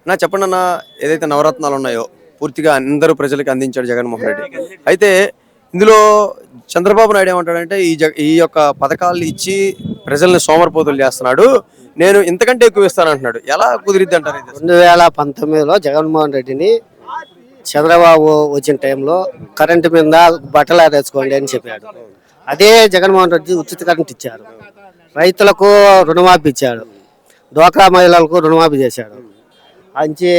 నా చెప్పండి అన్న, ఏదైతే నవరత్నాలు ఉన్నాయో పూర్తిగా అందరూ ప్రజలకు అందించాడు జగన్మోహన్ రెడ్డి. అయితే ఇందులో చంద్రబాబు నాయుడు ఏమంటాడంటే ఈ యొక్క పథకాలు ఇచ్చి ప్రజల్ని సోమరిపోతులు చేస్తున్నాడు, నేను ఇంతకంటే ఎక్కువ ఇస్తానంటున్నాడు. ఎలా కుదిరిద్ది అంటారు? 2019లో జగన్మోహన్ రెడ్డిని చంద్రబాబు వచ్చిన టైంలో కరెంటు మీద బట్టలు ఆరేసుకోండి అని చెప్పాడు. అదే జగన్మోహన్ రెడ్డి ఉచిత కరెంట్ ఇచ్చారు, రైతులకు రుణమాఫీ ఇచ్చాడు, డ్వాక్రా మహిళలకు రుణమాఫీ చేశాడు, అంచి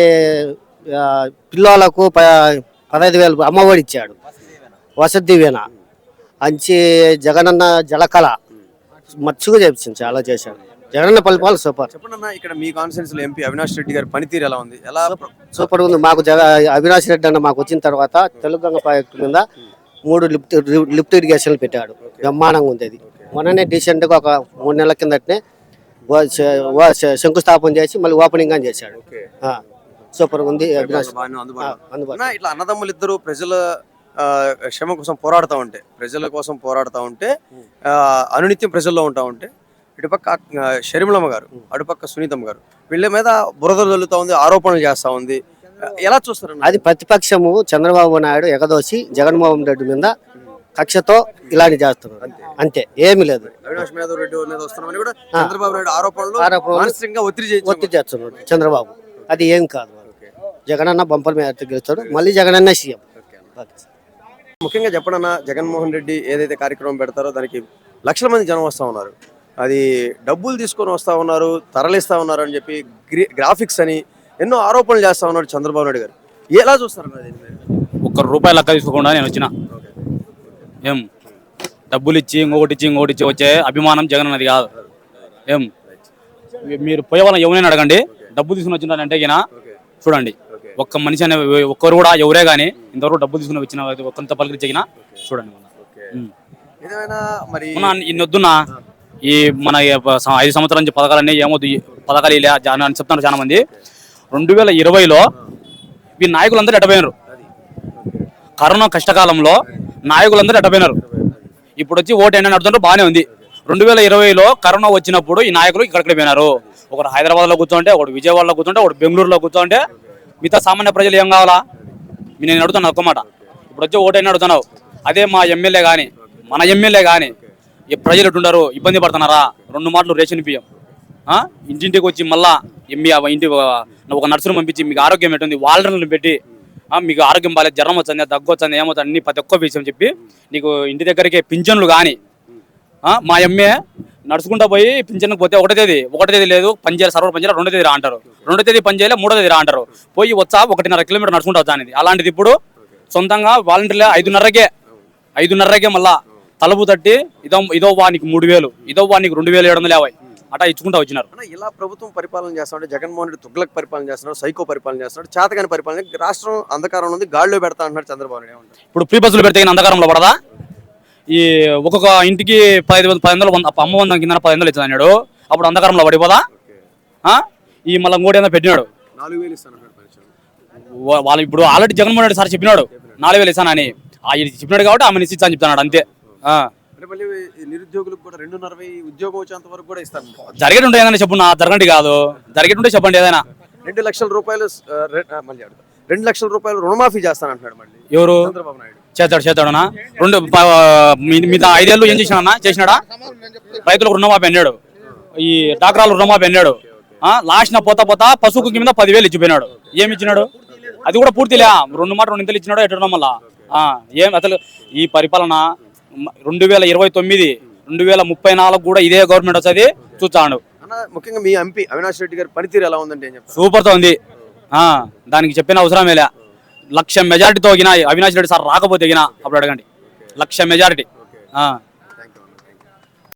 పిల్లలకు 15,000 అమ్మఒడి ఇచ్చాడు, వసతి దీవెన అంచి జగనన్న జలకళ మచ్చుగా చేపించింది, చాలా చేశాడు. జగనన్న పరిపాలన సూపర్. చెప్పండి, ఇక్కడ మీ కాన్స్టిట్యూన్సీ లో ఎంపీ అవినాష్ రెడ్డి గారి పనితీరు ఎలా ఉంది? ఎలా సూపర్ ఉంది. మాకు అవినాష్ రెడ్డి అన్న మాకు వచ్చిన తర్వాత తెలుగుగంగ ప్రాజెక్టు మీద 3 లిఫ్ట్ ఇరిగేషన్లు పెట్టాడు, బ్రహ్మాండంగా ఉంది. అది మొన్ననే డీసెంట్గా ఒక 3 నెలల కిందటనే శంకుస్థాపన చేసి మళ్ళీ ఓపెనింగ్ అని చేశాడు. సూపర్ ఉంది. ఇట్లా అన్నదమ్ములు ఇద్దరు ప్రజల క్షేమం కోసం పోరాడుతూ ఉంటే అనునిత్యం ప్రజల్లో ఉంటా ఉంటే ఇటుపక్క షర్మిలమ్మ గారు, అటుపక్క సునీతమ్మ గారు వీళ్ళ మీద బురద జల్లుతా ఉంది, ఆరోపణలు చేస్తా ఉంది. ఎలా చూస్తారు? అది ప్రతిపక్షము చంద్రబాబు నాయుడు ఎగదోసి జగన్మోహన్ రెడ్డి మీద కక్షతో ఇలాంటి చేస్తున్నారు, అంతే, ఏమీ లేదు. అవినాష్ రెడ్డి మీద వస్తున్నామని కూడా చంద్రబాబు నాయుడు ఆరోపణలు ఒత్తిడి చేస్తున్నాడు చంద్రబాబు. అది ఏం కాదు. జగనన్న బంపర్ మీద గెలుస్తాడు, మళ్ళీ జగనన్న సీఎం. ముఖ్యంగా చెప్పడన్న, జగన్మోహన్ రెడ్డి ఏదైతే కార్యక్రమం పెడతారో దానికి లక్షల మంది జనం వస్తూ ఉన్నారు. అది డబ్బులు తీసుకొని వస్తూ ఉన్నారు, తరలిస్తూ ఉన్నారు అని చెప్పి గ్రాఫిక్స్ అని ఎన్నో ఆరోపణలు చేస్తూ ఉన్నాడు చంద్రబాబు నాయుడు గారు. ఎలా చూస్తారు? ₹1 లెక్క తీసుకోకుండా నేను వచ్చిన ఏం డబ్బులు ఇచ్చి ఇంకొకటి ఇచ్చి వచ్చే అభిమానం జగన్ అన్నది కాదు. ఏం మీరు పోయే వాళ్ళని ఎవరైనా అడగండి, డబ్బులు తీసుకుని వచ్చినారంటే గినా చూడండి, ఒక్క మనిషి అనే ఒక్కరు కూడా ఎవరే కానీ ఇంతవరకు డబ్బులు తీసుకుని వచ్చిన ఒకంత పలికిన చూడండి. ఇన్ని వద్దున్నా ఈ మన 5 సంవత్సరాల నుంచి పథకాలన్నీ ఏమొద్దు, పథకాలు ఇలా అని చెప్తున్నారు చాలా మంది. 2020లో ఈ నాయకులందరూ ఎట్టపోయినారు. కరోనా కష్టకాలంలో నాయకులందరూ ఎట్టపోయినారు. ఇప్పుడు వచ్చి ఓటు ఏంటని అడుగుతుంటే బాగానే ఉంది. 2020లో కరోనా వచ్చినప్పుడు ఈ నాయకులు ఇక్కడికి పోయినారు. ఒకడు హైదరాబాద్లో కూర్చోంటే, ఒకడు విజయవాడలో కూర్చోంటే, ఒకడు బెంగళూరులో కూర్చోంటే, మిగతా సామాన్య ప్రజలు ఏం కావాలా? నేను అడుగుతున్నాను ఒక్క మాట. ఇప్పుడు వచ్చి ఓటు ఏంటని అడుగుతున్నావు. అదే మా ఎమ్మెల్యే కానీ మన ఎమ్మెల్యే కానీ ప్రజలు ఎట్టుంటారు, ఇబ్బంది పడుతున్నారా? 2 మాటలు రేషన్ బియ్యం ఇంటింటికి వచ్చి మళ్ళా ఇంటి ఒక నర్సును పంపించి మీకు ఆరోగ్యం ఎట్టుంది వాలంటీర్లను పెట్టి మీకు ఆరోగ్యం బాగాలేదు, జ్వరం వచ్చింది, దగ్గు వచ్చింది, ఏమవుతుంది అన్ని ప్రతి ఒక్క విషయం చెప్పి నీకు ఇంటి దగ్గరికి పింఛన్లు కానీ మా ఎమ్మె నడుచుకుంటా పోయి పింఛన్కి పోతే 1వ తేదీ లేదు పని చేయాలి, సర్వర్ పని చేయాలి, 2వ తేదీ రా అంటారు, 2వ తేదీ పని చేయాలి, 3వ తేదీ రా అంటారు. పోయి వచ్చా 1.5 కిలోమీటర్ నడుచుకుంటా వచ్చా అనేది. అలాంటిది ఇప్పుడు సొంతంగా వాలంటీర్లే 5:30కే మళ్ళా తలుపు తట్టి ఇదో వానికి 3,000, ఇదో వానికి 2,750 అట్లా ఇచ్చుకుంటా వచ్చినారు. ఇలా ప్రభుత్వం పరిపాలన చేస్తున్నాడు జగన్మోహన్ రెడ్డి, తుగ్లక్ పరిపాలన చేస్తున్నాడు, సైకో పరిపాలన చేస్తున్నాడు, చేతగాని పరిపాలన. రాష్ట్రం అంధకారం ఉంది, గాడిలో పెడతా అంటున్నాడు చంద్రబాబు నాయుడు. ఇప్పుడు ఫ్రీ బస్సులు పెడితే అంధకారంలో పడదా? ఈ ఒక్కొక్క ఇంటికి 500 అమ్మ 100 కింద 500 ఇచ్చింది అన్నాడు, అప్పుడు అంధకారంలో పడిపోదా? ఈ మళ్ళీ 300 పెట్టినాడు, 4,000 ఇస్తాను వాళ్ళు. ఇప్పుడు ఆల్రెడీ జగన్మోహన్ రెడ్డి సార్ చెప్పినాడు 4,000 ఇస్తానని, చెప్పినాడు కాబట్టి ఆమె ఇస్తా అని చెప్తున్నాడు అంతే. నిరుద్యోగులకు కూడా 2.5 ఉద్యోగం వచ్చేంత వరకు కూడా ఇస్తాను. జరిగేటుంటే ఏదైనా చెప్పు, నా జరగండి కాదు, జరిగేటుంటే చెప్పండి ఏదైనా. 2 లక్షల రూపాయలు 2 లక్షల రూపాయలు రుణమాఫీ చేస్తానంటున్నాడు మళ్ళీ. ఎవరు? చంద్రబాబు నాయుడు. చేస్తాడనా? మిగతా 5 ఏళ్ళు ఏం చేసినాడా? రైతులకు రుణమాఫీ అన్నాడు, ఈ డాక్రాలు రుణమాఫీ అన్నాడు. లాస్ట్ పోతా పశువుకి మీద 10,000 ఇచ్చిపోయినాడు. ఏమి ఇచ్చినాడు? అది కూడా పూర్తిలే, 2 మాట 2 ఇంతలు ఇచ్చినాడు. ఎట్టడం వల్ల ఏం అసలు ఈ పరిపాలన 2029, 2034 కూడా ఇదే గవర్నమెంట్ వచ్చేది చూస్తాడు. ముఖ్యంగా మీ ఎంపీ అవినాష్ రెడ్డి గారి పనితీరు ఎలా ఉందంటే సూపర్ తో ఉంది. దానికి చెప్పిన అవసరమే లే. 1,00,000 మెజారిటీతో అవినాష్ రెడ్డి సార్ రాకపోతే అప్పుడు అడగండి, 1,00,000 మెజారిటీ.